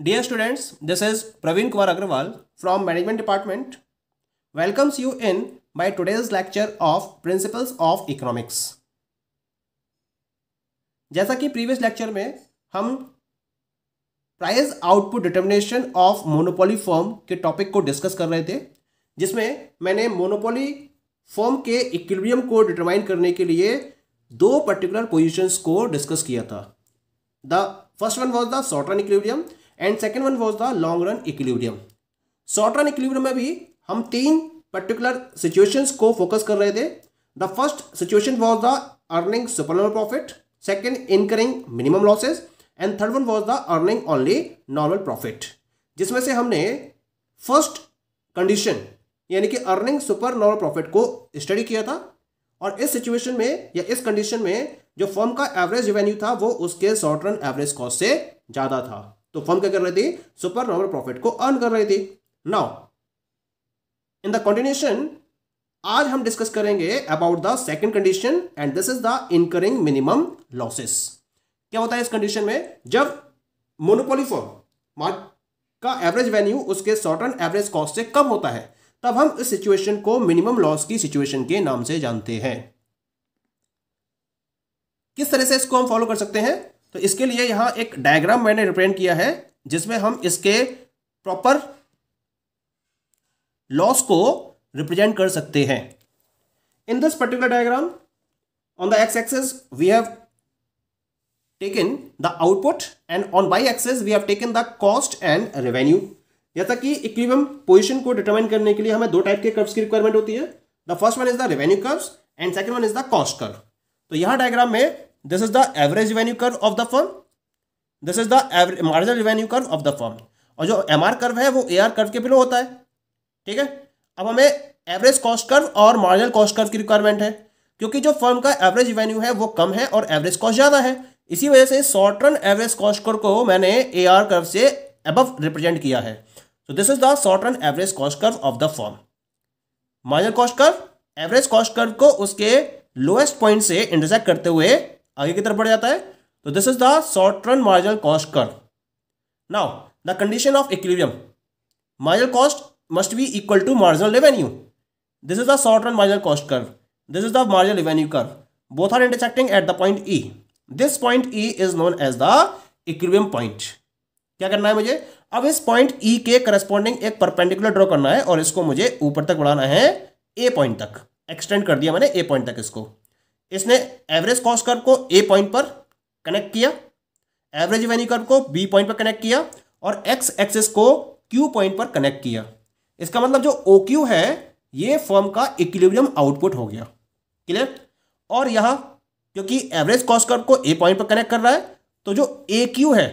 Dear students, this is Praveen Kumar Agrawal from Management Department. Welcomes you in by today's lecture of Principles of Economics. जैसा कि previous lecture में हम price output determination of monopoly firm के topic को discuss कर रहे थे, जिसमें मैंने मोनोपोली फर्म के इक्विलिब्रियम को डिटरमाइन करने के लिए दो पर्टिकुलर पोजीशंस को डिस्कस किया था. The first one was the short run equilibrium and second one was the long run equilibrium. Short run equilibrium में भी हम तीन पर्टिकुलर सिचुएशंस को फोकस कर रहे थे. The first situation was the earning supernormal profit, second incurring minimum losses and third one was the earning only normal profit, जिसमें से हमने फर्स्ट कंडीशन यानी कि अर्निंग सुपर नॉर्मल प्रॉफिट को स्टडी किया था. और इस सिचुएशन में या इस कंडीशन में जो फर्म का एवरेज रेवेन्यू था वो उसके शॉर्ट रन एवरेज कॉस्ट से ज़्यादा था, तो फर्म क्या कर रही थी, सुपर नॉर्मल प्रॉफिट को अर्न कर रही थी. नाउ इन द कंटिन्यूएशन आज हम डिस्कस करेंगे about the second condition and this is the incurring minimum losses. क्या होता है इस कंडीशन में, जब मोनोपोली फर्म का एवरेज रेवेन्यू उसके शॉर्ट रन एवरेज कॉस्ट से कम होता है, तब हम इस सिचुएशन को मिनिमम लॉस की सिचुएशन के नाम से जानते हैं. किस तरह से इसको हम फॉलो कर सकते हैं, तो इसके लिए यहां एक डायग्राम मैंने रिप्रेजेंट किया है जिसमें हम इसके प्रॉपर लॉस को रिप्रेजेंट कर सकते हैं. In this particular diagram on the X axis we have taken the output and on Y axis we have taken the cost and revenue. जैसा कि इक्विलिब्रियम पोजीशन को डिटरमाइन करने के लिए हमें दो टाइप के कर्व्स की रिक्वायरमेंट होती है. The first one is the revenue curves and second one is the cost curve. तो यहां डायग्राम में this is the average revenue curve of the firm, this is the marginal revenue curve of the firm, और जो MR curve है वो AR curve के below होता है. ठीक है, अब हमें एवरेज कॉस्ट कर्व और मार्जिनल कॉस्ट कर्व की रिक्वायरमेंट है, क्योंकि जो फर्म का एवरेज रेवेन्यू है वो कम है और एवरेज कॉस्ट ज्यादा है. इसी वजह से short run average cost curve को मैंने एआर कर्व से अबव रिप्रेजेंट किया है. So this is the short run average cost curve of the firm. Marginal cost curve average cost curve को उसके लोएस्ट पॉइंट से इंटरसेक्ट करते हुए आगे की तरफ बढ़ जाता है. तो this is the short run marginal cost curve. Now the condition of equilibrium, marginal cost must be equal to marginal revenue. This is the short run marginal cost curve, this is the marginal revenue curve. Both are intersecting at the point E. This point E is known as the equilibrium point. क्या करना है मुझे, अब इस point ई के corresponding एक perpendicular draw करना है और इसको मुझे ऊपर तक बढ़ाना है ए पॉइंट तक. एक्सटेंड कर दिया मैंने ए पॉइंट तक इसको. इसने एवरेज कॉस्ट कर्व को ए पॉइंट पर कनेक्ट किया, एवरेज रेवेन्यू कर्व को बी पॉइंट पर कनेक्ट किया और एक्स एक्सिस को क्यू पॉइंट पर कनेक्ट किया. इसका मतलब जो ओ क्यू है ये फर्म का इक्विलिब्रियम आउटपुट हो गया. क्लियर. और यहां क्योंकि एवरेज कॉस्ट कर्व को ए पॉइंट पर कनेक्ट कर रहा है, तो जो ए क्यू है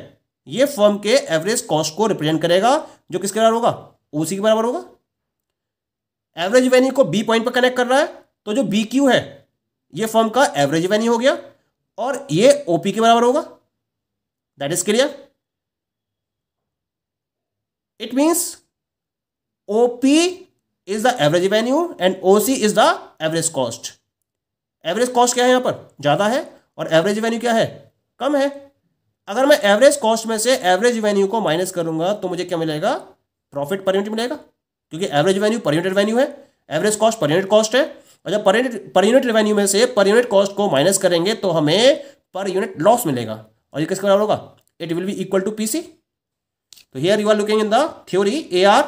ये फर्म के एवरेज कॉस्ट को रिप्रेजेंट करेगा, जो किसके बराबर होगा, ओसी के बराबर होगा. एवरेज रेवेन्यू को बी पॉइंट पर कनेक्ट कर रहा है, तो जो बी क्यू है ये फर्म का एवरेज रेवेन्यू हो गया और ये ओपी के बराबर होगा. That is clear. It means OP is the average revenue and OC is the average cost. Average cost क्या है यहां पर, ज्यादा है, और एवरेज रेवेन्यू क्या है, कम है. अगर मैं एवरेज कॉस्ट में से एवरेज रेवेन्यू को माइनस करूंगा तो मुझे क्या मिलेगा, प्रॉफिट पर यूनिट मिलेगा, क्योंकि average revenue per unit revenue है, average cost per unit cost है. और जब पर यूनिट रेवेन्यू में से पर यूनिट कॉस्ट को माइनस करेंगे तो हमें पर यूनिट लॉस मिलेगा, और ये किसके बराबर होगा, it will be equal to PC. तो here you are looking in the theory, A R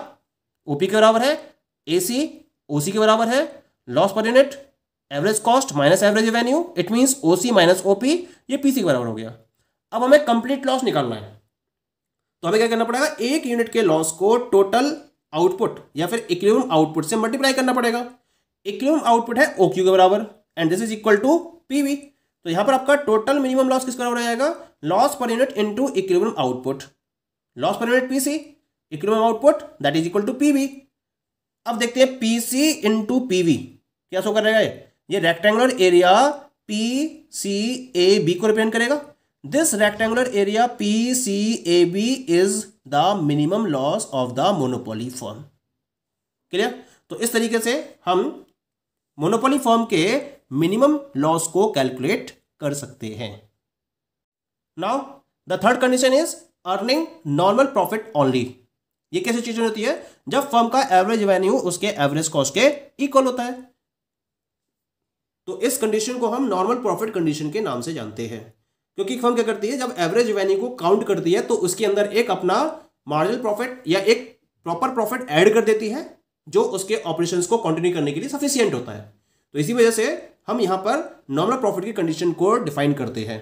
OP के बराबर है, ए सी ओसी के बराबर है, loss per unit average cost minus average revenue, it means OC minus OP, ये पीसी के बराबर हो गया. अब हमें कंप्लीट लॉस निकालना है, तो हमें क्या करना पड़ेगा, एक यूनिट के लॉस को टोटल आउटपुट या फिर इक्विलिब्रियम आउटपुट से मल्टीप्लाई करना पड़ेगा. इक्विलिब्रियम आउटपुट है ओक्यू के बराबर and this is equal to PV. तो यहां पर आपका टोटल मिनिमम लॉस किसके बराबर आएगा, loss per unit into equilibrium output. Loss per unit PC, equilibrium output that is equal to PV. अब देखते हैं पीसी इंटू पीवी क्या शो करेगा, ये रेक्टेंगुलर एरिया पीसीएबी को रिप्रेजेंट करेगा. This rectangular area PCAB is the minimum loss of the monopoly firm. Clear. तो इस तरीके से हम मोनोपोली फर्म के मिनिमम लॉस को कैलकुलेट कर सकते हैं. Now the third condition is earning normal profit only. ये कैसी सिचुएशन होती है? जब फर्म का एवरेज रेवेन्यू उसके एवरेज कॉस्ट के इक्वल होता है। तो इस कंडीशन को हम नॉर्मल प्रॉफिट कंडीशन के नाम से जानते हैं, क्योंकि फर्म क्या करती है, जब एवरेज रेवेन्यू को काउंट करती है तो उसके अंदर एक अपना मार्जिनल प्रॉफिट या एक प्रॉपर प्रॉफिट ऐड कर देती है, जो उसके ऑपरेशंस को कंटिन्यू करने के लिए सफिशिएंट होता है। तो इसी वजह से हम यहां पर नॉर्मल प्रॉफिट की कंडीशन को डिफाइन करते हैं।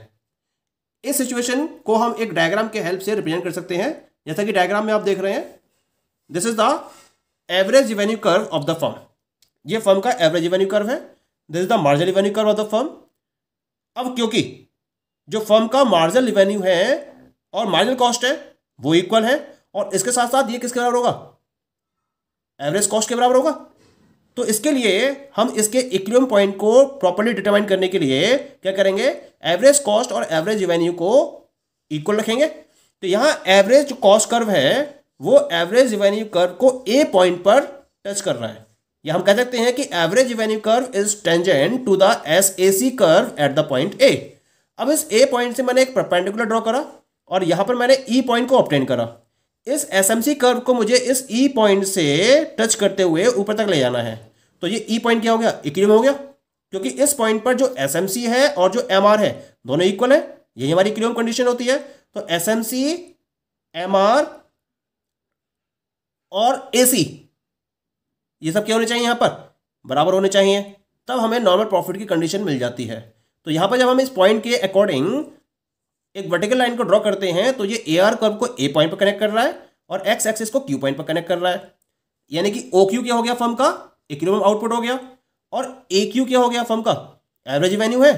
इस सिचुएशन को हम एक डायग्राम के हेल्प से रिप्रेजेंट कर सकते हैं, जैसा कि डायग्राम में आप देख रहे हैं। This is the average revenue curve of the firm. ये फर्म का एवरेज रेवेन्यू कर्व है। This is the marginal revenue curve of the firm. अब क्योंकि जो फर्म का मार्जिनल रेवेन्यू है और मार्जिनल कॉस्ट है वो इक्वल है, और इसके साथ साथ ये किसके बराबर होगा? एवरेज कॉस्ट के बराबर होगा। तो इसके लिए हम इसके इक्विलिब्रियम पॉइंट को प्रॉपर्ली डिटरमाइन करने के लिए क्या करेंगे? एवरेज कॉस्ट और एवरेज रेवेन्यू को इक्वल रखेंगे। तो यहां एवरेज जो कॉस्ट कर्व है वो एवरेज रेवेन्यू कर्व को ए पॉइंट पर टच कर रहा है, या हम कह सकते हैं कि average revenue curve is tangent to the SAC curve at the point A. अब इस ए पॉइंट से मैंने एक परपेंडिकुलर ड्रॉ करा और यहां पर मैंने ई पॉइंट को ऑब्टेन करा। इस एसएमसी कर्व को मुझे इस ई पॉइंट से टच करते हुए ऊपर तक ले जाना है। तो ये ई पॉइंट क्या हो गया? इक्विलिब्रियम हो गया, क्योंकि इस पॉइंट पर जो एसएमसी है और जो एमआर है दोनों इक्वल है। यही हमारी इक्विलिब्रियम कंडीशन होती है। तो एसएमसी, एमआर और एसी ये सब क्या होने चाहिए? यहां पर बराबर होने चाहिए, तब हमें नॉर्मल प्रॉफिट की कंडीशन मिल जाती है। तो यहां पर जब हम इस पॉइंट के अकॉर्डिंग एक वर्टिकल लाइन को ड्रॉ करते हैं तो ये एआर कर्व को ए पॉइंट पर कनेक्ट कर रहा है और एक्स एक्सिस को क्यू पॉइंट पर कनेक्ट कर रहा है। यानी कि ओ क्यू क्या हो गया? फर्म का इक्विलिब्रियम आउटपुट हो गया। और ए क्यू क्या हो गया? फर्म का एवरेज रेवेन्यू है।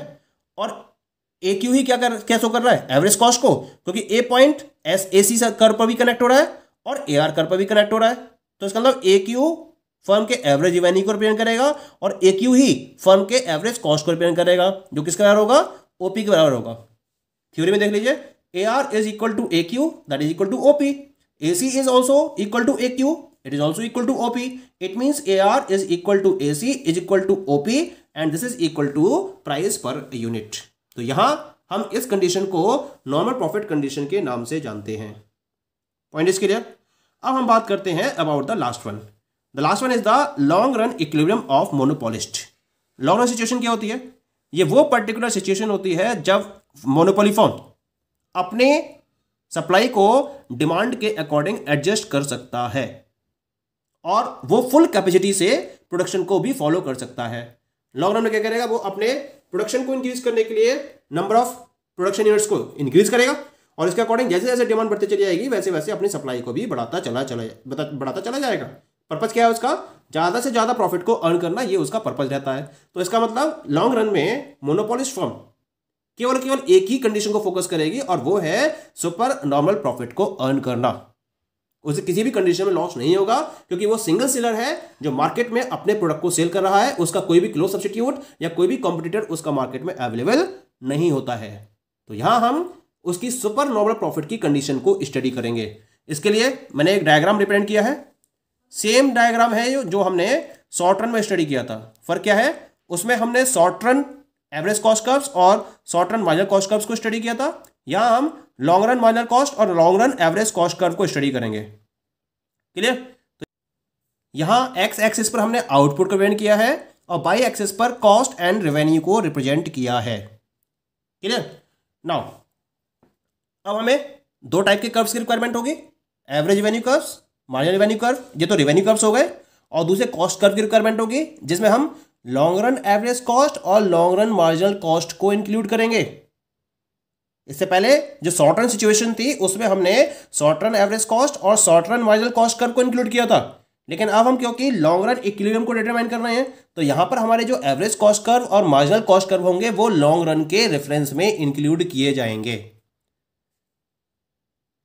और ए क्यू ही क्या शो कर रहा है? एवरेज कॉस्ट को, क्योंकि A point S A C curve पर भी कनेक्ट हो रहा है और ए आर कर्व पर भी कनेक्ट हो रहा है। तो इसका मतलब ए क्यू फर्म के एवरेज रेवेन्यू को रिप्रेजेंट करेगा और ए क्यू ही फर्म के एवरेज कॉस्ट को रिप्रेजेंट करेगा, जो किसके बराबर होगा? ओपी के बराबर होगा। थ्योरी में देख लीजिए, A R is equal to A Q, that is equal to OP. A C is also equal to A Q, it is also equal to OP. It means A R is equal to A C is equal to OP and this is equal to price per unit. तो यहां हम इस condition को normal profit condition के नाम से जानते हैं। Point is clear? अब हम बात करते हैं about the last one. The last one is the long run equilibrium of monopolist. Long run situation क्या होती है? ये वो पर्टिकुलर सिचुएशन होती है जब मोनोपोली फर्म अपने सप्लाई को डिमांड के अकॉर्डिंग एडजस्ट कर सकता है और वो फुल कैपेसिटी से प्रोडक्शन को भी फॉलो कर सकता है। लॉन्ग रन में क्या करेगा? वो अपने प्रोडक्शन को इंक्रीज करने के लिए नंबर ऑफ प्रोडक्शन यूनिट्स को इंक्रीज करेगा और इसके अकॉर्डिंग जैसे जैसे डिमांड बढ़ती चली जाएगी वैसे वैसे अपनी सप्लाई को भी बढ़ाता चला जाएगा। पर्पज क्या है उसका? ज़्यादा से ज़्यादा प्रॉफिट को अर्न करना, ये उसका पर्पज रहता है। तो इसका मतलब लॉन्ग रन में मोनोपोलिस्ट फर्म केवल एक ही कंडीशन को फोकस करेगी और वो है सुपर नॉर्मल प्रॉफिट को अर्न करना। उसे किसी भी कंडीशन में लॉस नहीं होगा, क्योंकि वो सिंगल सेलर है जो मार्केट में अपने प्रोडक्ट को सेल कर रहा है। उसका कोई भी क्लोज सब्स्टिट्यूट या कोई भी कॉम्पिटिटर उसका मार्केट में अवेलेबल नहीं होता है। तो यहां हम उसकी सुपर नॉर्मल प्रॉफिट की कंडीशन को स्टडी करेंगे। इसके लिए मैंने एक डायग्राम रिप्रेजेंट किया है। सेम डायग्राम है जो हमने शॉर्ट रन में स्टडी किया था। फर्क क्या है? उसमें हमने short run average cost curves और short run marginal cost curves को स्टडी किया था। यहां हम लॉन्ग रन मार्जिनल कॉस्ट और long run average cost curve को स्टडी करेंगे। क्लियर? तो यहां एक्स एक्सिस पर हमने आउटपुट को रिप्रेजेंट किया है और वाई एक्सिस पर कॉस्ट एंड रेवेन्यू को रिप्रेजेंट किया है। क्लियर? नाउ अब हमें दो टाइप के कर्व्स की रिक्वायरमेंट होगी, average revenue curves, marginal revenue curve. ये तो रेवेन्यू कर्व्स हो गए। और दूसरे कॉस्ट कर्व की रिक्वायरमेंट होगी जिसमें हम लॉन्ग रन एवरेज कॉस्ट और लॉन्ग रन मार्जिनल कॉस्ट को इंक्लूड करेंगे। इससे पहले जो शॉर्ट रन सिचुएशन थी उसमें हमने शॉर्ट रन एवरेज कॉस्ट और short run marginal cost curve को इंक्लूड किया था, लेकिन अब हम क्योंकि लॉन्ग रन इक्विलिब्रियम को डिटरमाइन कर रहे हैं तो यहां पर हमारे जो एवरेज कॉस्ट कर्व और मार्जिनल कॉस्ट कर्व होंगे वो लॉन्ग रन के रेफरेंस में इंक्लूड किए जाएंगे।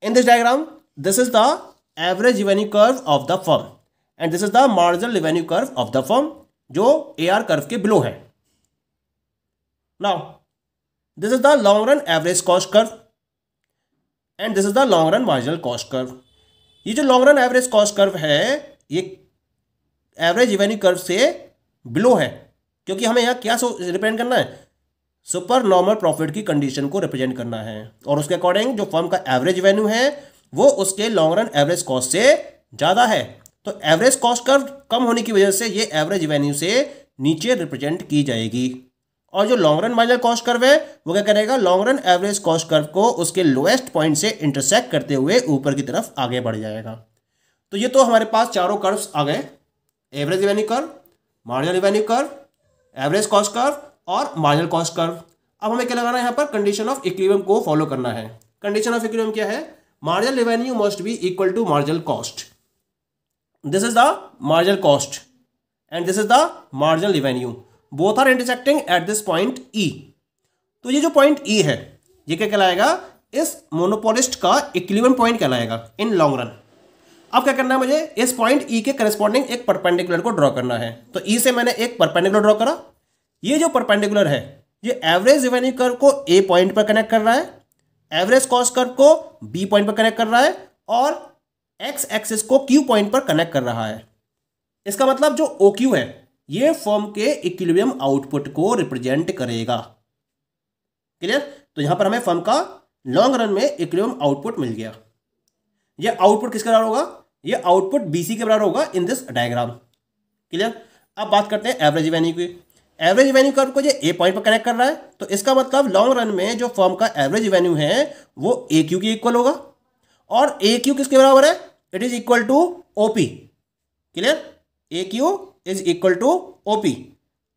In this diagram this is the average revenue curve of the firm and this is the marginal revenue curve of the firm, जो AR curve के below है। Now this is the long run average cost curve and this is the long run marginal cost curve. ये जो long run average cost curve है ये average revenue curve से below है, क्योंकि हमें यहाँ क्या रिप्रेजेंट करना है? सुपर नॉर्मल प्रॉफिट की कंडीशन को रिप्रेजेंट करना है, और उसके अकॉर्डिंग जो फर्म का एवरेज वैल्यू है वो उसके लॉन्ग रन एवरेज कॉस्ट से ज़्यादा है। तो एवरेज कॉस्ट कर्व कम होने की वजह से ये एवरेज वैल्यू से नीचे रिप्रेजेंट की जाएगी। और जो long run marginal cost curve है वो क्या करेगा, long run average cost curve को उसके लोएस्ट पॉइंट से इंटरसेक्ट करते हुए ऊपर की तरफ आगे बढ़ जाएगा। तो ये तो हमारे पास चारों कर्व्स आ गए, average revenue curve, marginal revenue curve, average cost curve और मार्जिनल कॉस्ट कर्व। अब हमें क्या लगाना है, यहाँ पर कंडीशन ऑफ इक्विलिब्रियम को फॉलो करना है। कंडीशन ऑफ इक्विलिब्रियम क्या है, marginal revenue must be equal to marginal cost. This is the marginal cost and this is the marginal revenue, both are intersecting at this point E. तो ये जो point ई है ये क्या कहलाएगा, इस मोनोपोलिस्ट का इक्विलिब्रियम पॉइंट कहलाएगा इन लॉन्ग रन। अब क्या करना है, मुझे इस पॉइंट ई के करस्पॉन्डिंग एक परपेंडिकुलर को ड्रॉ करना है। तो ई से मैंने एक परपेंडिकुलर ड्रॉ करा। ये जो परपेंडिकुलर है ये एवरेज रेवेन्यू कर्व को ए पॉइंट पर कनेक्ट कर रहा है, एवरेज कॉस्ट कर्व को बी पॉइंट पर कनेक्ट कर रहा है और एक्स एक्सिस को क्यू पॉइंट पर कनेक्ट कर रहा है। इसका मतलब जो ओ क्यू है ये फर्म के इक्विलिब्रियम आउटपुट को रिप्रेजेंट करेगा। क्लियर। तो यहां पर हमें फर्म का लॉन्ग रन में इक्विलिब्रियम आउटपुट मिल गया। यह आउटपुट किसके बराबर होगा, यह आउटपुट बीसी के बराबर होगा इन दिस डायग्राम। क्लियर। अब बात करते हैं एवरेज रेवेन्यू की। एवरेज रेवेन्यू कर्व को ये ए पॉइंट पर कनेक्ट कर रहा है, तो इसका मतलब लॉन्ग रन में जो फर्म का एवरेज रेवेन्यू है वो ए क्यू के इक्वल होगा। और ए क्यू किसके बराबर है, it is equal to OP. Clear. A Q is equal to OP.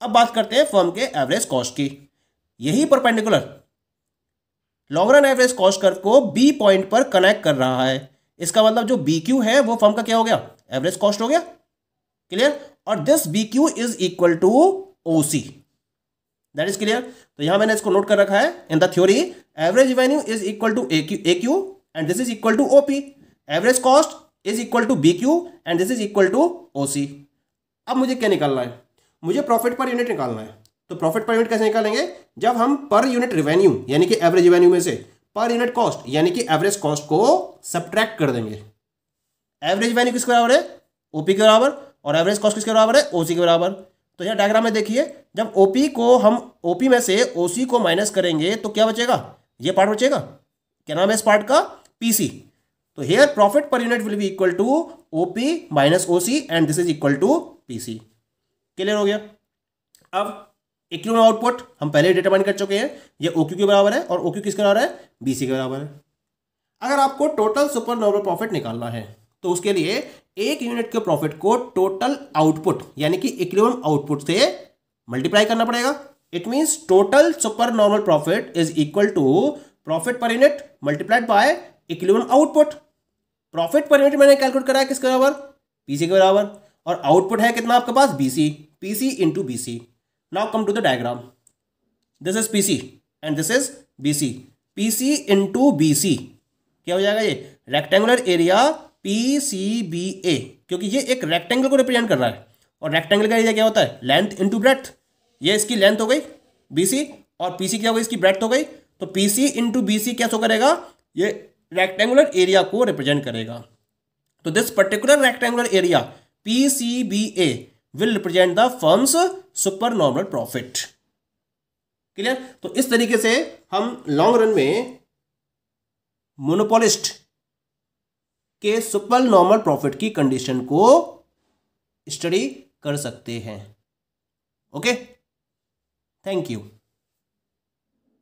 अब बात करते हैं फर्म के एवरेज कॉस्ट की। यही perpendicular long run average cost curve को बी पॉइंट पर कनेक्ट कर रहा है। इसका मतलब जो बी क्यू है वो फर्म का क्या हो गया, एवरेज कॉस्ट हो गया। क्लियर। और this B Q is equal to OC, that is clear. तो यहां मैंने इसको नोट कर रखा है in the theory, average revenue is equal to A Q and this is equal to OP, average cost is equal to B Q and this is equal to OC. अब मुझे क्या निकालना है, मुझे प्रॉफिट पर यूनिट निकालना है। तो profit per unit कैसे निकालेंगे, जब हम पर यूनिट रेवेन्यू यानी कि एवरेज रेवेन्यू में से पर यूनिट कॉस्ट यानी कि एवरेज कॉस्ट को सब्ट्रैक्ट कर देंगे। एवरेज रेवेन्यू किसके बराबर है, ओपी के बराबर, और एवरेज कॉस्ट किसके बराबर है, ओसी के बराबर। तो यह डायग्राम में देखिए, जब ओपी को हम ओपी में से ओसी को माइनस करेंगे तो क्या बचेगा, ये पार्ट बचेगा। क्या नाम है इस पार्ट का, पीसी। तो here profit per unit will be equal to OP minus OC and this is equal to PC. Clear हो गया। अब इक्विलिब्रियम आउटपुट हम पहले डिटरमाइन कर चुके हैं, ये ओक्यू के बराबर है और ओक्यू किसके बराबर है, बीसी के बराबर है। अगर आपको टोटल सुपर नॉर्मल प्रॉफिट निकालना है तो उसके लिए एक यूनिट के प्रॉफिट को टोटल आउटपुट यानी कि इक्विलिब्रियम आउटपुट से मल्टीप्लाई करना पड़ेगा। It means total super normal profit is equal to profit per unit multiplied by equilibrium output. Profit per unit मैंने कैलकुलेट करा है किसके बराबर, पीसी के बराबर, और आउटपुट है कितना आपके पास, BC, PC into BC. Now come to the diagram, this is PC and this is BC. PC into BC क्या हो जाएगा, ये रेक्टेंगुलर एरिया PCBA, क्योंकि ये एक रेक्टेंगल को रिप्रेजेंट कर रहा है और रेक्टेंगल का एरिया क्या होता है, लेंथ इंटू ब्रेड्थ। ये इसकी लेंथ हो गई BC और PC क्या हो गई, इसकी ब्रेड्थ हो गई। तो PC इंटू BC क्या शो करेगा, ये रेक्टेंगुलर एरिया को रिप्रेजेंट करेगा। तो this particular rectangular area PCBA will represent the firms super normal profit. Clear. तो इस तरीके से हम लॉन्ग रन में मोनोपोलिस्ट के सुपर नॉर्मल प्रॉफिट की कंडीशन को स्टडी कर सकते हैं। Okay, thank you.